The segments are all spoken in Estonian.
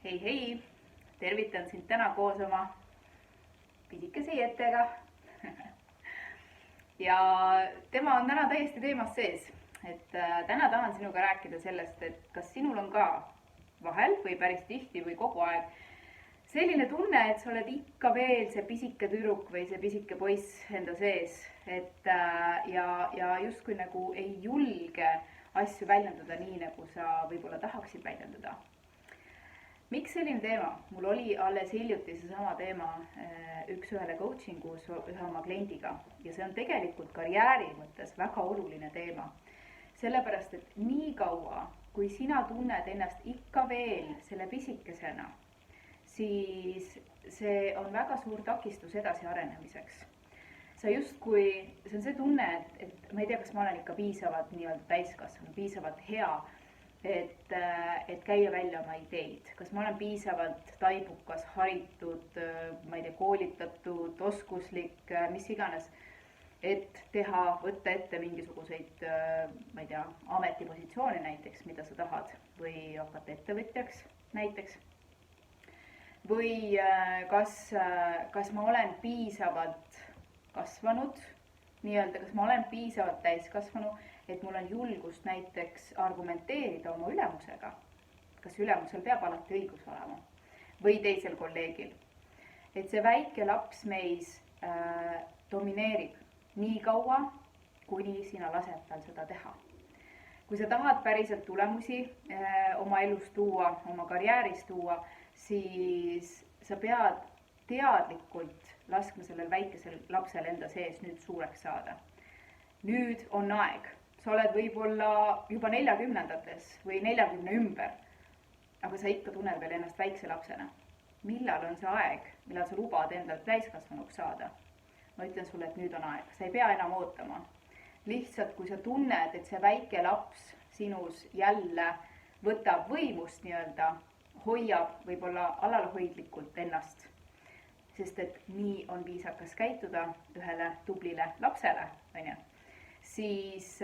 hei, tervitan sind täna koos oma pisikese Jettega. Ja tema on täna täiesti teemas sees. Täna tahan sinuga rääkida sellest, et kas sinul on ka vahel või päris tihti või kogu aeg selline tunne, et sa oled ikka veel see pisike tüdruk või see pisike poiss enda sees. Ja justkui nagu ei julge asju väljendada nii, nagu sa võib-olla tahaksid väljendada. Miks selline teema? Mul oli alles hiljuti seesama teema üks-ühele coachingus ühe oma kliendiga ja see on tegelikult karjääri mõttes väga oluline teema. Sellepärast, et nii kaua, kui sina tunned ennast ikka veel selle pisikesena, siis see on väga suur takistus edasi arenemiseks. See on see tunne, et ma ei tea, kas ma olen ikka piisavalt nii-öelda täiskasvanud, piisavalt hea, et käia välja oma ideid. Kas ma olen piisavalt taibukas, haritud, ma ei tea, koolitatud, oskuslik, mis iganes, et võtta ette mingisuguseid, ma ei tea, ametipositsioone näiteks, mida sa tahad, või hakata ettevõtjaks näiteks. Või kas ma olen piisavalt kasvanud, nii-öelda, kas ma olen piisavalt täiskasvanu, et mul on julgust näiteks argumenteerida oma ülemusega. Kas ülemusel peab alati õigus olema või teisel kolleegil. Et see väike laps meis domineerib nii kaua, kuni sina lased tal seda teha. Kui sa tahad päriselt tulemusi oma elus tuua, oma karjääris tuua, siis sa pead teadlikult laskma sellel väikesel lapsel enda sees nüüd suureks saada. Nüüd on aeg. Sa oled võib-olla juba 40-ndates või 40 ümber, aga sa ikka tunned veel ennast väikse lapsena. Millal on see aeg, millal sa lubad endalt täiskasvanuks saada? Ma ütlen sulle, et nüüd on aeg. Sa ei pea enam ootama. Lihtsalt, kui sa tunned, et see väike laps sinus jälle võtab võimust nii-öelda, hoiab võib-olla alalhoidlikult ennast, sest et nii on viisakas käituda ühele tublile lapsele, siis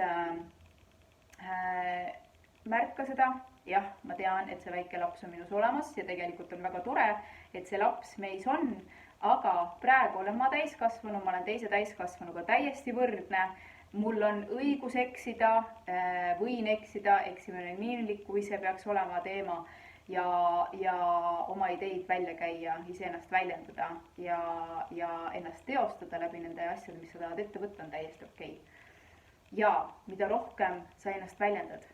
märka seda. Jah, ma tean, et see väike laps on minus olemas ja tegelikult on väga tore, et see laps meis on, aga praegu olen ma täiskasvanu, ma olen teise täiskasvanuga täiesti võrdne. Mul on õigus eksida, võin eksida, eksimine on inimlik, kui see peaks olema teema ja oma ideid välja käia, iseennast väljendada ja ennast teostada läbi nende asjade, mis sa tahad ette võtta, on täiesti okei. Ja mida rohkem sa ennast väljendad,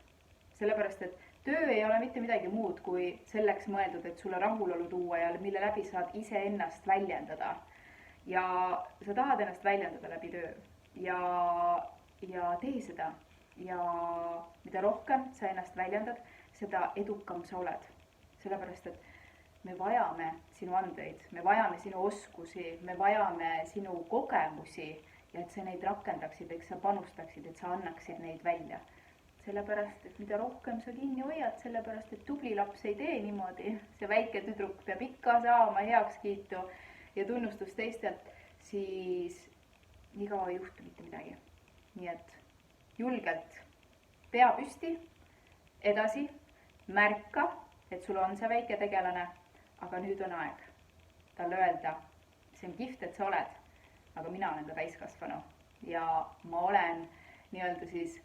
sellepärast, et töö ei ole mitte midagi muud kui selleks mõeldud, et sulle rahulolu tuua ja mille läbi saad ise ennast väljendada. Ja sa tahad ennast väljendada läbi töö ja tee seda. Ja mida rohkem sa ennast väljendad, seda edukam sa oled. Sellepärast, et me vajame sinu andeid, me vajame sinu oskusi, me vajame sinu kogemusi ja et sa neid rakendaksid, et sa panustaksid, et sa annaksid neid välja. Sellepärast, et mida rohkem sa kinni hoiad, sellepärast, et tubli laps ei tee niimoodi. See väike tüdruk peab ikka saama heakskiitu ja tunnustust teistelt, siis nii kaua ei juhtu mitte midagi. Nii et julgelt pea püsti, edasi, märka, et sul on see väike tegelane, aga nüüd on aeg talle öelda, see on kihvt, et sa oled, aga mina olen ka täiskasvanu ja ma olen nii-öelda siis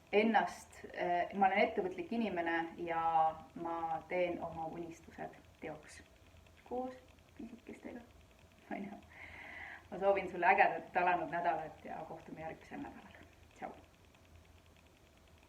ma olen ettevõtlik inimene ja ma teen oma unistused teoks koos pisikestega. Ma soovin sulle ägedat alanud nädalat ja kohtume järgmisel nädalal.